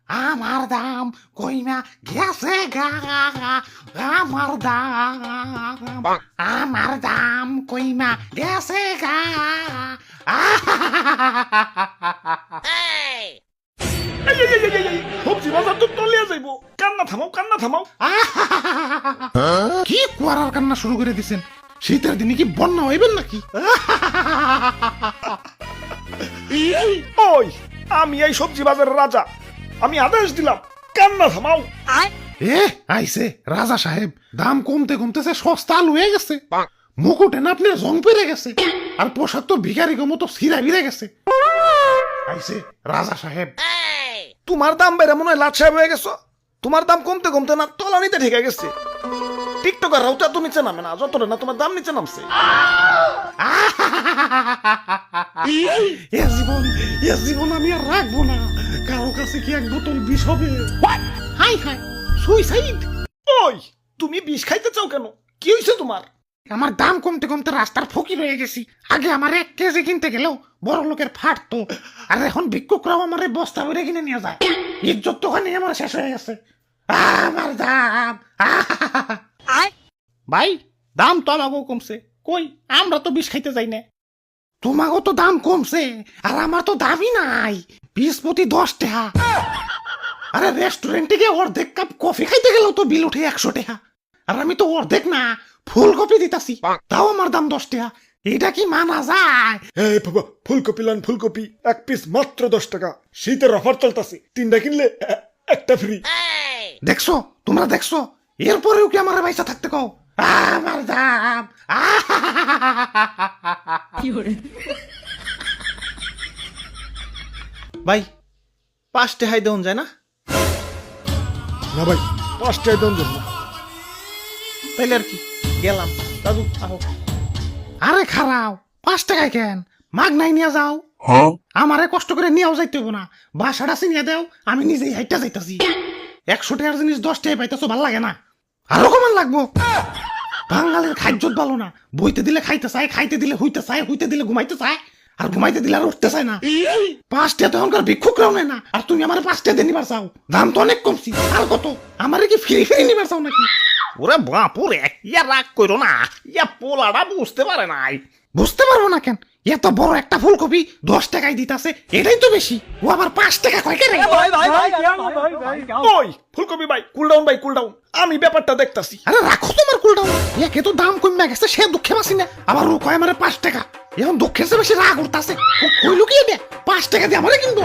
আমার দাম কইমা গেছে গা, আমার দাম কইমা গেছে গা। সবজি বাজার তো তলিয়া যাইবো, কান্না থামাও কান্না থামাও। কি কুয়ারার কান্না শুরু করে দিছেন? শীতের দিনে কি বন্যা হইবেন নাকি? ওই আমি এই সবজি বাজারের রাজা, আমি আদেশ দিলাম কান্না থামাও। এ আইছে রাজা সাহেব, দাম কমতে কমতেছে সস্তা আলু হয়ে গেছে, মুকুটে না আপনার জং পেরে গেছে, আর পোশাক তো ভিখারি মতো সিরা ভিড়ে গেছে। আইছে রাজা সাহেব। তোমার দাম বেড়ে মনে হয় লাট সাহেব হয়ে গেছো। তোমার দাম কমতে কমতে না তলানিতে ঠেকে গেছে। টিকটকার রাউটা তো নিচে নামে না, যতটা না তোমার দাম নিচে নামছে। এ জীবন আমি আর রাখবো না। কারো কাছে কি এক বোতল বিষ হবে? High high, suicide. ওই তুমি বিষ খাইতে চাও কেন? কি হয়েছে তোমার? আমার দাম কমতে কমতে রাস্তার ফকির হয়ে গেছি। আগে আমার 1 কেজি কিনতে গেলেও বড় লোকের ফাটতো, আর এখন ভিক্ষুকরাও আমার বস্তা ভরে কিনে নিয়ে যায়। ইজ্জত তো ওখানে আমার শেষ হয়ে গেছে। আমার দাম। ভাই, দাম তো আমাকেও কমছে, কই আমরা তো বিষ খাইতে যাই না। তোমাকেও তো দাম কমছে, আর আমার তো দামই নাই। 20 প্রতি 10 টাকা। আরে রেস্টুরেন্টে গিয়ে অর্ধেক কাপ কফি খাইতে গেলেও তো বিল উঠে 100 টাকা, আর আমি তো অর্ধেক না ফুলকপি দিতাছি, তাও আমার দাম 10 টাকা। এটা কি মানা যায়? এই বাবা, ফুলকপি লান ফুলকপি 1 পিস মাত্র 10 টাকা। শীতের অফার চলতেছে, 3টা কিনলে একটা ফ্রি। দেখছো, তোমরা দেখছো, এরপরেও কি আমার পয়সা থাকতে কও? আমার দাম। ভাই 5 টাকায় দেন যায় না? না ভাই, 5 টাকা দাম দেন না। তাইলে আর কি, গেলাম। দাদু আহো। আরে খারাও, 5 টাকায় কেন? মাগ নাই নিয়ে যাও। আমারে কষ্ট করে নিয়েও যাইতে হবো না, বাসাটা চিনিয়ে দেও, আমি নিজেই হাইটা যাইতাছি। 100 টাকার জিনিস 10 টাকায় পাইতেছো, ভাল লাগে না? আরো কমান লাগবো। বাঙালির খাদ্যত ভালো না, বইতে দিলে খাইতে চায়, খাইতে দিলে হইতে চায়, হইতে দিলে ঘুমাইতে চায়, আর ঘুমাইতে দিলে আর উঠতে চায় না। 5 টাকা তো এখনকার ভিক্ষুকরাও নেয় না, আর তুমি আমার 5 টাকা দিয়ে নিবার চাও? দাম তো অনেক কমছি। আর কত? আমারে কি ফিরে ফিরে নিবার চাও নাকি? ওরে বাপুরে, ইয়া রাগ করো না, ইয়া পোলাটা বুঝতে পারে নাই। বুঝতে পারবো না কেন? এত বড় একটা ফুলকপি 10 টাকায় দিতাছে, এটাই তো বেশি। ও আবার 5 টাকা কয় কেন? ওই ফুলকপি ভাই, কুল ডাউন ভাই, কুল ডাউন, আমি ব্যাপারটা দেখতাছি। আরে রাখো তোমার কুলটাও। একে তো দাম কমে গেছে, সে দুঃখে বাসি না, আবার ও কয় আমারে 5 টাকা। এখন দুঃখের চেয়ে বেশি রাগ উঠতাছে। কইলো কি এটা? 5 টাকা দিয়ে আমারে কিনবো?